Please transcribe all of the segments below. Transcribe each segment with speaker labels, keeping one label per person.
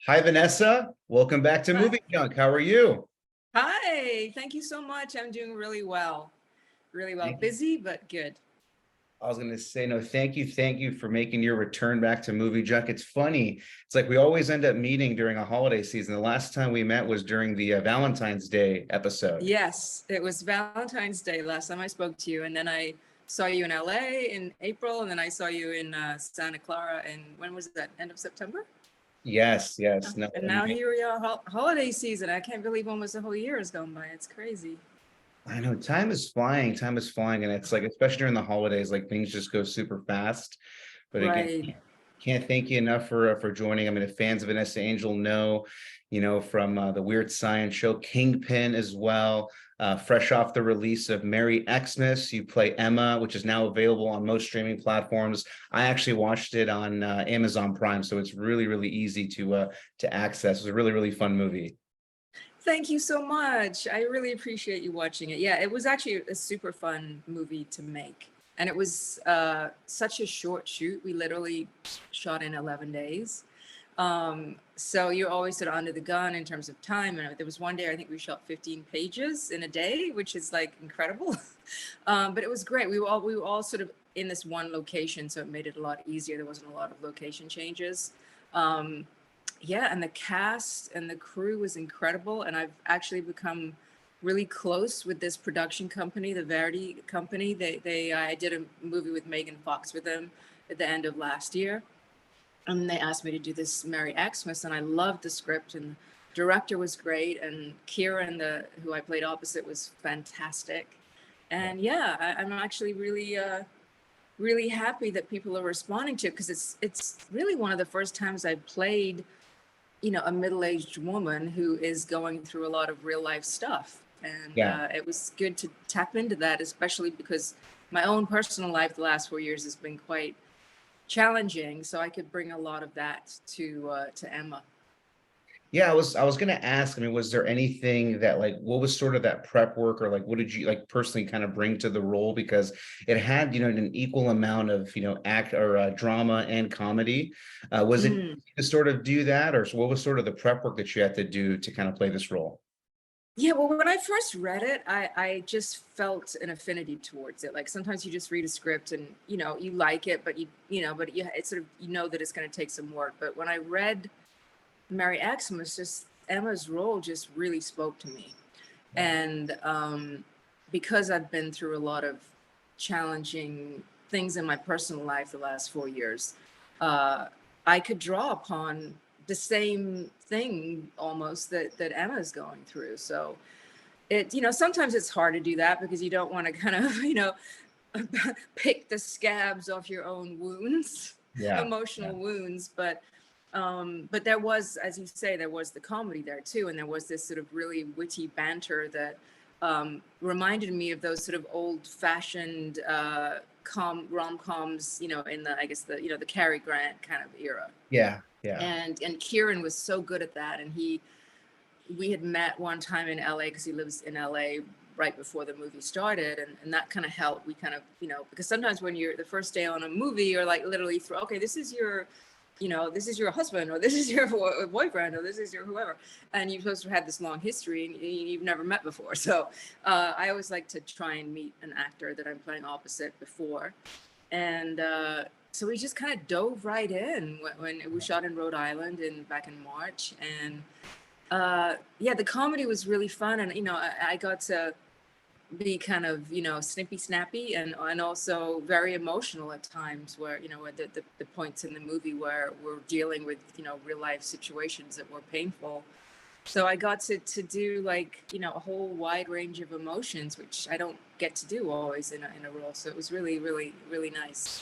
Speaker 1: Hi, Vanessa. Welcome back to
Speaker 2: Hi.
Speaker 1: MovieJunk. How are you?
Speaker 2: Hi, thank you so much. I'm doing really well. Really well.
Speaker 1: Thank you.
Speaker 2: Busy, but good.
Speaker 1: I was going to say, no, thank you for making your return back to MovieJunk. It's funny. It's like we always end up meeting during a holiday season. The last time we met was during the Valentine's Day episode.
Speaker 2: Yes, it was Valentine's Day last time I spoke to you, and then I saw you in LA in April, and then I saw you in Santa Clara, and when was that? End of September?
Speaker 1: Yes,
Speaker 2: Yeah.
Speaker 1: yes. No,
Speaker 2: And now here we are, holiday season. I can't believe almost a whole year has gone by. It's crazy.
Speaker 1: I know time is flying. Time is flying. And it's like, especially during the holidays, like things just go super fast. But again,
Speaker 2: Right.
Speaker 1: can't thank you enough for joining. I mean, the fans of Vanessa Angel know, from the Weird Science show, Kingpin as well. Fresh off the release of Merry Xmas, you play Emma, which is now available on most streaming platforms. I actually watched it on Amazon Prime, so it's really, really easy to access. It's a really, really fun movie.
Speaker 2: Thank you so much. I really appreciate you watching it. Yeah, it was actually a super fun movie to make. And it was such a short shoot. We literally shot in 11 days. So you're always sort of under the gun in terms of time. And there was one day I think we shot 15 pages in a day, which is like incredible. But it was great. We were all sort of in this one location, so it made it a lot easier. There wasn't a lot of location changes. Um, yeah, and the cast and the crew was incredible, and I've actually become really close with this production company, the Verity company. I did a movie with Megan Fox with them at the end of last year, and they asked me to do this Merry Xmas, and I loved the script, and the director was great, and Kieren, who I played opposite, was fantastic. And yeah, I'm actually really happy that people are responding to it, because it's really one of the first times I've played, a middle-aged woman who is going through a lot of real life stuff. And
Speaker 1: Yeah.
Speaker 2: it was good to tap into that, especially because my own personal life the last 4 years has been quite challenging. So I could bring a lot of that to Emma.
Speaker 1: Yeah, I was gonna ask, I mean, was there anything that like what was sort of that prep work or like what did you like personally kind of bring to the role? Because it had, an equal amount of, act or drama and comedy. Was it
Speaker 2: Mm.
Speaker 1: to sort of do that, or what was sort of the prep work that you had to do to kind of play this role?
Speaker 2: Yeah, well, when I first read it, I just felt an affinity towards it. Like sometimes you just read a script and you like it, but it's sort of that it's going to take some work. But when I read Mary Xmas, just Emma's role just really spoke to me. And because I've been through a lot of challenging things in my personal life the last 4 years, uh, I could draw upon the same thing almost that Emma's going through. So sometimes it's hard to do that because you don't want to kind of, pick the scabs off your own wounds,
Speaker 1: Yeah,
Speaker 2: emotional
Speaker 1: yeah,
Speaker 2: wounds. But there was, as you say, there was the comedy there too, and there was this sort of really witty banter that reminded me of those sort of old-fashioned rom-coms, in the, I guess, the Cary Grant kind of era.
Speaker 1: yeah, yeah.
Speaker 2: And Kieren was so good at that, and we had met one time in LA because he lives in LA right before the movie started, and that kind of helped. We kind of, because sometimes when you're the first day on a movie, you're like literally through, okay, this is your husband, or this is your boyfriend, or this is your whoever, and you're supposed to have this long history and you've never met before. So I always like to try and meet an actor that I'm playing opposite before. And so we just kind of dove right in when it was shot in Rhode Island back in March. And yeah, the comedy was really fun, and I got to be kind of snippy snappy and also very emotional at times, where the points in the movie where we're dealing with real life situations that were painful. So I got to do like a whole wide range of emotions, which I don't get to do always in a role. So it was really, really, really nice.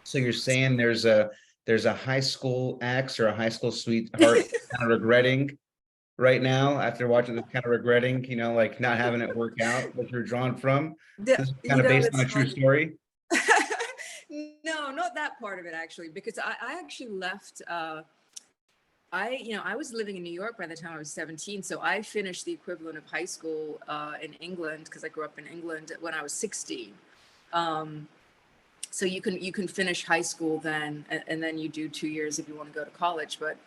Speaker 1: So you're saying there's a high school ex or a high school sweetheart kind of regretting right now after watching this, kind of regretting, like not having it work out that you're drawn from. This is kind of based on
Speaker 2: It's
Speaker 1: a true
Speaker 2: funny.
Speaker 1: story.
Speaker 2: No, not that part of it actually, because I actually left. I was living in New York by the time I was 17, so I finished the equivalent of high school in England, because I grew up in England, when I was 16. Um, so you can finish high school then, and then you do 2 years if you want to go to college. But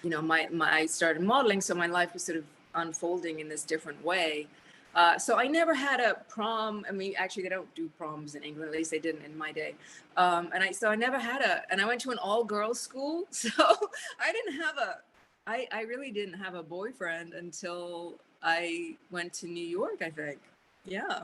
Speaker 2: I started modeling, so my life was sort of unfolding in this different way. So I never had a prom. I mean, actually, they don't do proms in England. At least they didn't in my day. So I never had and I went to an all-girls school. So I really didn't have a boyfriend until I went to New York, I think. Yeah.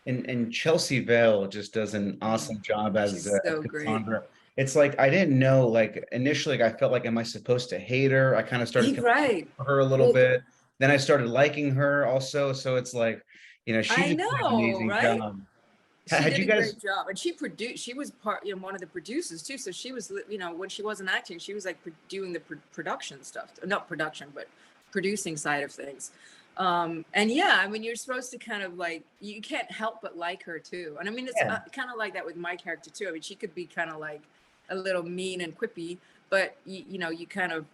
Speaker 1: And Chelsea Vale just does an awesome job as
Speaker 2: She's so great.
Speaker 1: Cassandra. It's like I didn't know, like initially, like, I felt like, am I supposed to hate her? I kind of started
Speaker 2: Right.
Speaker 1: for her a little
Speaker 2: Well,
Speaker 1: bit. Then I started liking her also. So it's like, she
Speaker 2: I
Speaker 1: just did an
Speaker 2: know,
Speaker 1: amazing
Speaker 2: right?
Speaker 1: job.
Speaker 2: She
Speaker 1: Had
Speaker 2: did
Speaker 1: you
Speaker 2: a
Speaker 1: guys?
Speaker 2: great job, and she was part, one of the producers too. So she was, when she wasn't acting, she was like doing the production stuff, not production, but producing side of things. And yeah, I mean, you're supposed to kind of like, you can't help but like her too. And I mean, it's
Speaker 1: Yeah.
Speaker 2: kind of like that with my character too. I mean, she could be kind of like a little mean and quippy, but you kind of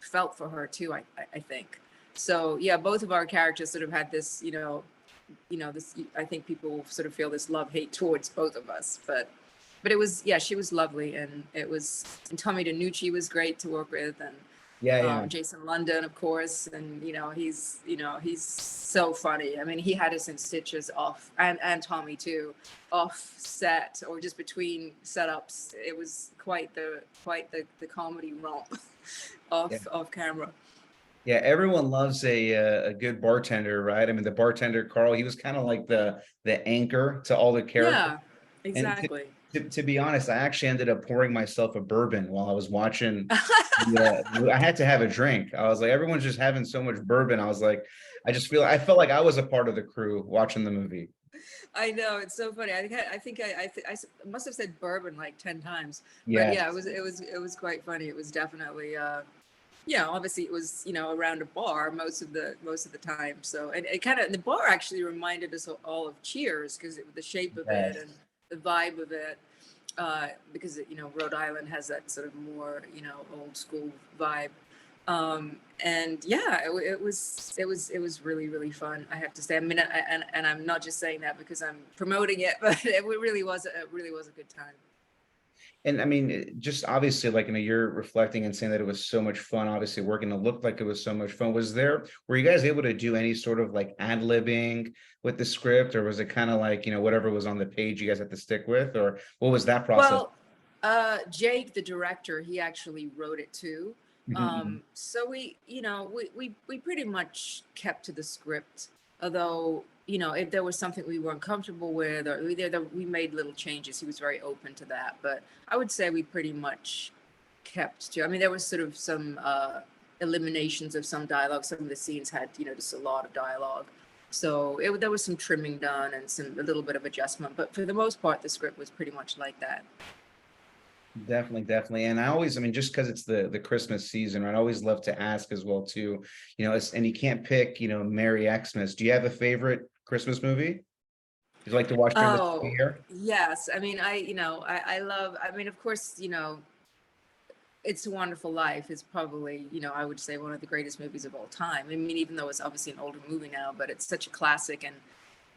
Speaker 2: felt for her too, I think. So yeah, both of our characters sort of had this, this, I think people sort of feel this love-hate towards both of us, but it was, yeah, she was lovely, and and Tommy DeNucci was great to work with, and
Speaker 1: Yeah.
Speaker 2: Jason London, of course, and he's so funny. I mean, he had us in stitches off, and Tommy too, off set or just between setups. It was quite the comedy romp off camera.
Speaker 1: Yeah, everyone loves a good bartender, right? I mean, the bartender Carl, he was kind of like the anchor to all the characters.
Speaker 2: Yeah,
Speaker 1: And
Speaker 2: exactly.
Speaker 1: to be honest, I actually ended up pouring myself a bourbon while I was watching. Yeah, I had to have a drink. I was like, everyone's just having so much bourbon. I was like, I felt like I was a part of the crew watching the movie.
Speaker 2: I know, it's so funny. I must have said bourbon like 10 times, but
Speaker 1: Yes,
Speaker 2: yeah, it was quite funny. It was definitely obviously it was around a bar most of the time. So and it kind of, the bar actually reminded us all of Cheers, because the shape of it
Speaker 1: yes.
Speaker 2: and the vibe of it, because Rhode Island has that sort of more old school vibe. And yeah, it was really, really fun, I have to say. I mean, and I'm not just saying that because I'm promoting it, but it really was a good time.
Speaker 1: And I mean, just obviously, like, you're reflecting and saying that it was so much fun, obviously working. It looked like it was so much fun. Were you guys able to do any sort of like ad-libbing with the script, or was it kind of like, whatever was on the page you guys had to stick with, or what was that process?
Speaker 2: Well, Jake, the director, he actually wrote it too.
Speaker 1: Mhm.
Speaker 2: So we pretty much kept to the script, although, if there was something we weren't comfortable with, or we made little changes, he was very open to that. But I would say we pretty much kept to, I mean, there was sort of some eliminations of some dialogue. Some of the scenes had, just a lot of dialogue. So there was some trimming done and a little bit of adjustment, but for the most part, the script was pretty much like that.
Speaker 1: Definitely, definitely. And I mean, just because it's the Christmas season, right? I always love to ask as well too, and you can't pick, Merry Xmas. Do you have a favorite Christmas movie? Do you like to watch during the
Speaker 2: Oh,
Speaker 1: year?
Speaker 2: yes. I mean, I love, I mean, of course, It's a Wonderful Life is probably, I would say one of the greatest movies of all time. I mean, even though it's obviously an older movie now, but it's such a classic, and,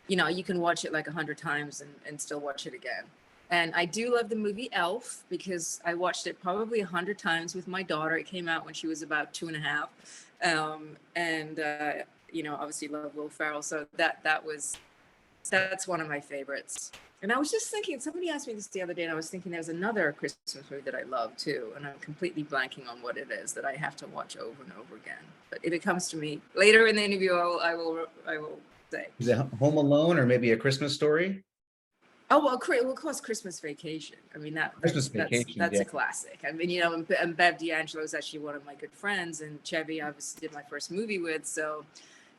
Speaker 2: you can watch it like 100 times and still watch it again. And I do love the movie Elf, because I watched it probably 100 times with my daughter. It came out when she was about 2.5. And, obviously love Will Ferrell. So that's one of my favorites. And I was just thinking, somebody asked me this the other day, and I was thinking there's another Christmas movie that I love too, and I'm completely blanking on what it is that I have to watch over and over again. But if it comes to me later in the interview, I will say.
Speaker 1: Is it Home Alone or maybe A Christmas Story?
Speaker 2: Oh well, of course, Christmas Vacation. I mean,
Speaker 1: Christmas Vacation,
Speaker 2: that's
Speaker 1: yeah.
Speaker 2: a classic. I mean, and Bev D'Angelo is actually one of my good friends, and Chevy obviously did my first movie with. So,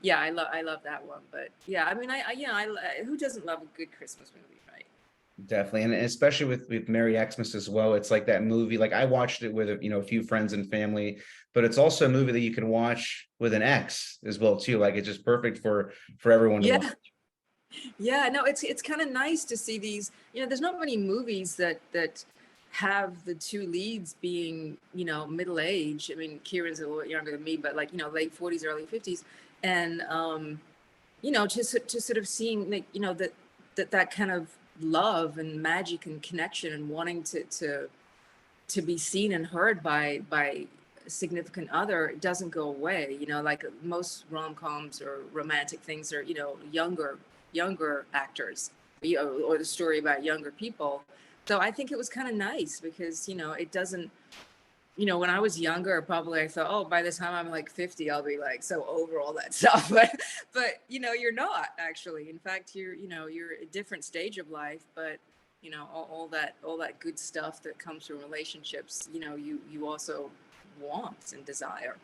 Speaker 2: yeah, I love that one. But yeah, I mean, who doesn't love a good Christmas movie, right?
Speaker 1: Definitely, and especially with Merry Xmas as well. It's like that movie. Like, I watched it with a few friends and family, but it's also a movie that you can watch with an ex as well too. Like, it's just perfect for everyone to watch.
Speaker 2: Yeah, yeah. No, it's kind of nice to see these. There's not many movies that have the two leads being middle age. I mean, Kieran's a little bit younger than me, but like late 40s, early 50s, and to sort of seeing like that kind of love and magic and connection and wanting to be seen and heard by significant other, it doesn't go away. Like most rom-coms or romantic things are, younger actors, or the story about younger people. So I think it was kind of nice because, it doesn't, when I was younger, probably I thought, oh, by the time I'm like 50, I'll be like so over all that stuff. But you're not actually. In fact, you're a different stage of life, but all that good stuff that comes from relationships, you also want and desire.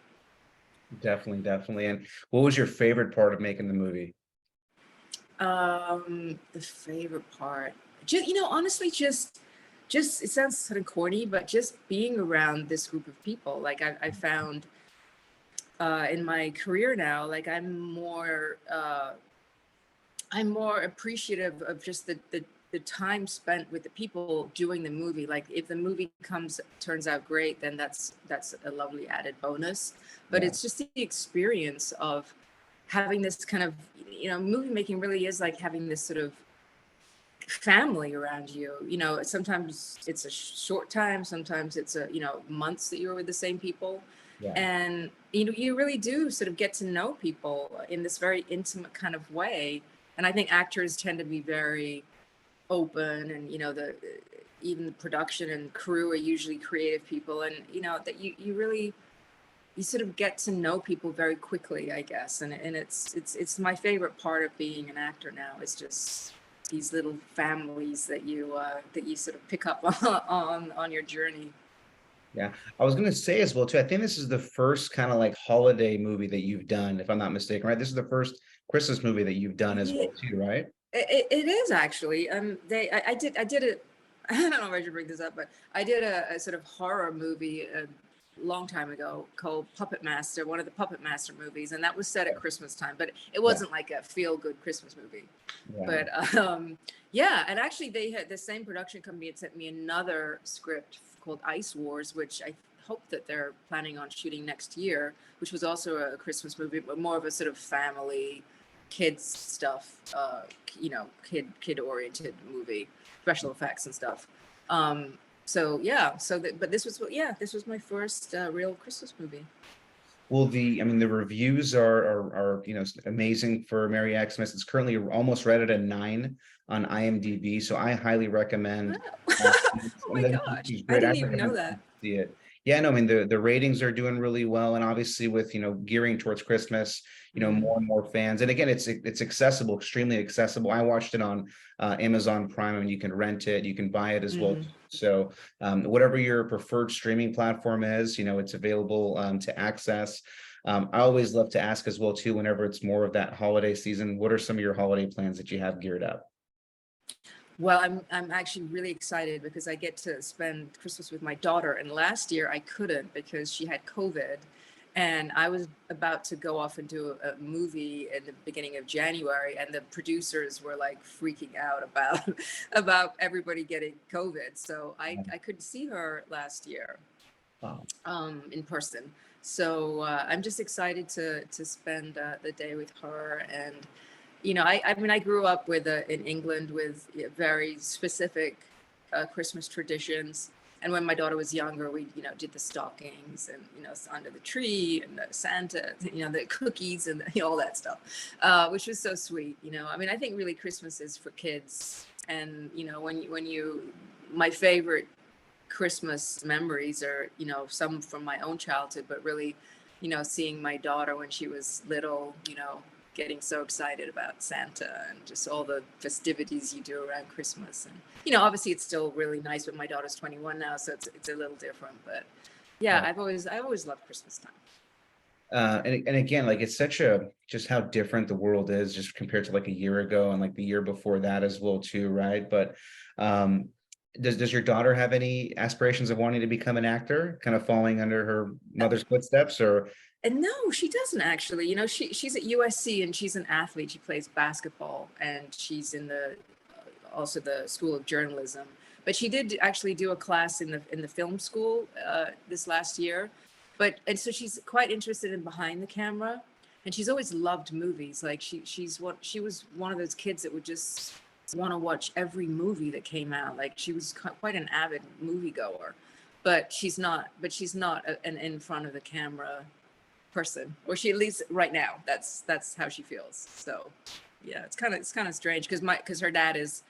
Speaker 1: Definitely, definitely. And what was your favorite part of making the movie?
Speaker 2: The favorite part, just honestly, just it sounds sort of corny, but just being around this group of people. Like I found in my career now, like I'm more appreciative of just the time spent with the people doing the movie. Like if the movie turns out great, then that's a lovely added bonus. But
Speaker 1: Yeah.
Speaker 2: it's just the experience of having this kind of, movie making really is like having this sort of family around you. Sometimes it's a short time, sometimes it's months that you're with the same people.
Speaker 1: Yeah.
Speaker 2: And you really do sort of get to know people in this very intimate kind of way. And I think actors tend to be very open, and the even the production and crew are usually creative people, and that you really, you sort of get to know people very quickly, I guess. And it's my favorite part of being an actor now, is just these little families that you sort of pick up on your journey.
Speaker 1: Yeah. I was going to say as well, too, I think this is the first kind of like holiday movie that you've done, if I'm not mistaken, right? This is the first Christmas movie that you've done as well,
Speaker 2: It,
Speaker 1: too, right?
Speaker 2: it is actually. I did it. I don't know if I should bring this up, but I did a sort of horror movie a long time ago called Puppet Master, one of the Puppet Master movies, and that was set at Christmas time, but it
Speaker 1: Yeah.
Speaker 2: wasn't like a feel good Christmas movie.
Speaker 1: Yeah.
Speaker 2: But yeah, and actually they had the same production company had sent me another script called Ice Wars, which I hope that they're planning on shooting next year, which was also a Christmas movie, but more of a sort of family kids stuff, kid oriented movie, special effects and stuff. So yeah, but this was my first real Christmas movie.
Speaker 1: Well, I mean, the reviews are amazing for Merry Xmas. It's currently almost rated a 9 on IMDb, so I highly recommend.
Speaker 2: Oh, oh
Speaker 1: And
Speaker 2: my
Speaker 1: then
Speaker 2: gosh,
Speaker 1: it's
Speaker 2: I
Speaker 1: great. I
Speaker 2: didn't even know
Speaker 1: recommend you
Speaker 2: that.
Speaker 1: see it. Yeah, no, I mean the ratings are doing really well, and obviously with gearing towards Christmas,
Speaker 2: Mm.
Speaker 1: more and more fans. And again, it's accessible, extremely accessible. I watched it on Amazon Prime, and you can rent it, you can buy it as well.
Speaker 2: Mm.
Speaker 1: So whatever your preferred streaming platform is, it's available to access. I always love to ask as well too, whenever it's more of that holiday season, what are some of your holiday plans that you have geared up?
Speaker 2: Well, I'm actually really excited because I get to spend Christmas with my daughter. And last year I couldn't because she had COVID, and I was about to go off and do a movie in the beginning of January, and the producers were like freaking out about about everybody getting COVID. So I couldn't see her last year
Speaker 1: Wow.
Speaker 2: in person. So I'm just excited to spend the day with her. And I mean, I grew up in England with very specific Christmas traditions. And when my daughter was younger, we, did the stockings and, under the tree, and the Santa, the cookies and all that stuff, which was so sweet. I mean, I think really Christmas is for kids. And, my favorite Christmas memories are, some from my own childhood, but really, seeing my daughter when she was little, getting so excited about Santa and just all the festivities you do around Christmas. And, obviously it's still really nice, but my daughter's 21 now, so it's a little different. But yeah,
Speaker 1: Yeah.
Speaker 2: I always loved Christmas time.
Speaker 1: And again, like it's just how different the world is just compared to like a year ago and like the year before that as well too, right? But um does your daughter have any aspirations of wanting to become an actor, kind of following under her mother's footsteps, or?
Speaker 2: And no, she doesn't actually. She's at USC and she's an athlete. She plays basketball, and she's in the also the School of Journalism. But she did actually do a class in the film school this last year. And so she's quite interested in behind the camera, and she's always loved movies. Like she was one of those kids that would just want to watch every movie that came out. Like she was quite an avid moviegoer. but she's not an in front of the camera person, or she, at least right now, that's how she feels. So yeah, it's kind of strange because her dad is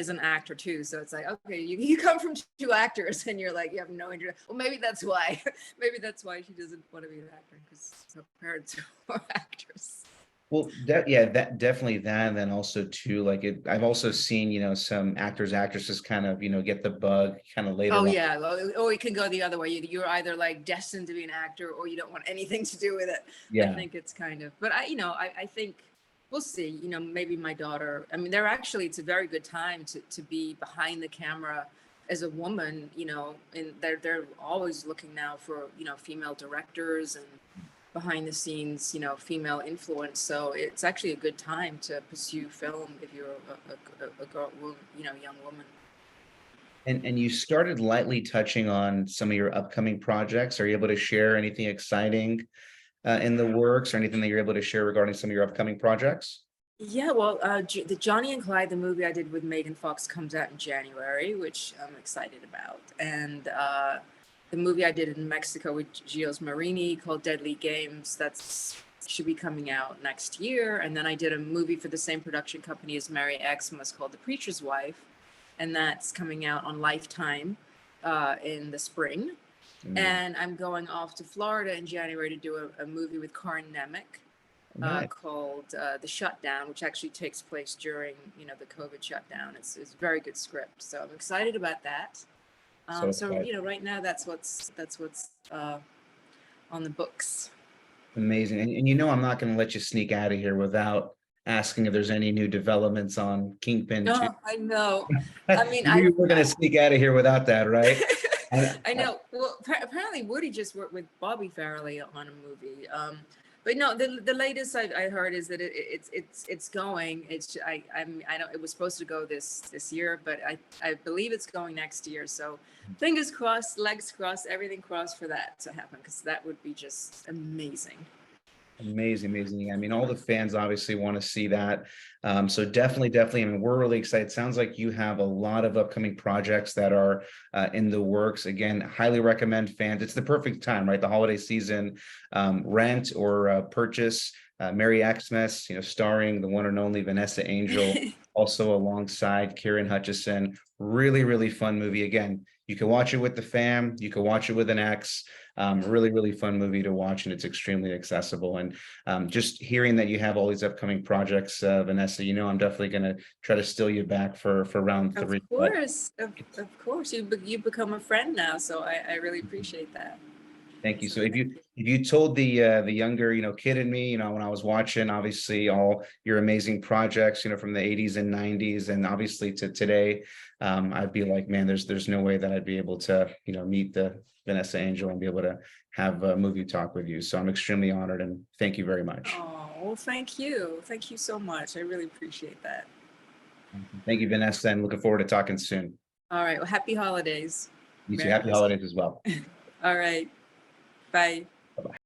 Speaker 2: an actor too, so it's like, okay, you come from two actors and you're like, you have no interest. Well, maybe that's why she doesn't want to be an actor, because her parents are actors.
Speaker 1: Well, that definitely that, and then also too, like I've also seen, some actors, actresses kind of, get the bug kind of later
Speaker 2: Oh
Speaker 1: on.
Speaker 2: yeah, or it can go the other way. You're either like destined to be an actor, or you don't want anything to do with it. I
Speaker 1: Yeah.
Speaker 2: think it's kind of, but I think we'll see. Maybe my daughter. I mean, it's a very good time to be behind the camera as a woman. And they're always looking now for female directors and behind the scenes, female influence. So it's actually a good time to pursue film if you're a girl, young woman.
Speaker 1: And you started lightly touching on some of your upcoming projects. Are you able to share anything exciting in the works, or anything that you're able to share regarding some of your upcoming projects?
Speaker 2: Yeah, well, the Johnny and Clyde, the movie I did with Megan Fox, comes out in January, which I'm excited about. And the movie I did in Mexico with Gilles Marini called Deadly Games, that's should be coming out next year. And then I did a movie for the same production company as Mary Xmas called The Preacher's Wife, and that's coming out on Lifetime in the spring. And I'm going off to Florida in January to do a movie with Karin Nemec
Speaker 1: Nice.
Speaker 2: called The Shutdown, which actually takes place during the COVID shutdown. It's a very good script, so I'm excited about that. So right now that's what's on the books.
Speaker 1: Amazing. And I'm not going to let you sneak out of here without asking if there's any new developments on Kingpin 2.
Speaker 2: No, I know. I mean,
Speaker 1: You were going to sneak out of here without that, right?
Speaker 2: I know. Well, apparently Woody just worked with Bobby Farrelly on a movie. But no, the latest I heard is that it's going. I don't. It was supposed to go this year, but I believe it's going next year. So fingers crossed, legs crossed, everything crossed for that to happen, because that would be just amazing.
Speaker 1: Amazing. I mean, all the fans obviously want to see that. So definitely. I mean, we're really excited. Sounds like you have a lot of upcoming projects that are in the works. Again, highly recommend fans. It's the perfect time, right? The holiday season, rent or purchase Merry Xmas, starring the one and only Vanessa Angel, also alongside Kieren Hutchison. Really fun movie. Again, you can watch it with the fam. You can watch it with an ex. Really fun movie to watch, and it's extremely accessible. And just hearing that you have all these upcoming projects, Vanessa, I'm definitely going to try to steal you back for round 3.
Speaker 2: Of course, of course, you become a friend now, so I really appreciate that.
Speaker 1: Thank you. So if you told the younger kid in me, when I was watching obviously all your amazing projects, from the 80s and 90s, and obviously to today, I'd be like, man, there's no way that I'd be able to meet the Vanessa Angel and be able to have a movie talk with you. So I'm extremely honored, and thank you very much.
Speaker 2: Oh, well, thank you so much. I really appreciate that.
Speaker 1: Thank you, Vanessa, and looking forward to talking soon.
Speaker 2: All right, well, happy holidays.
Speaker 1: You too. Happy holidays as well.
Speaker 2: All right. Bye.
Speaker 1: Bye-bye.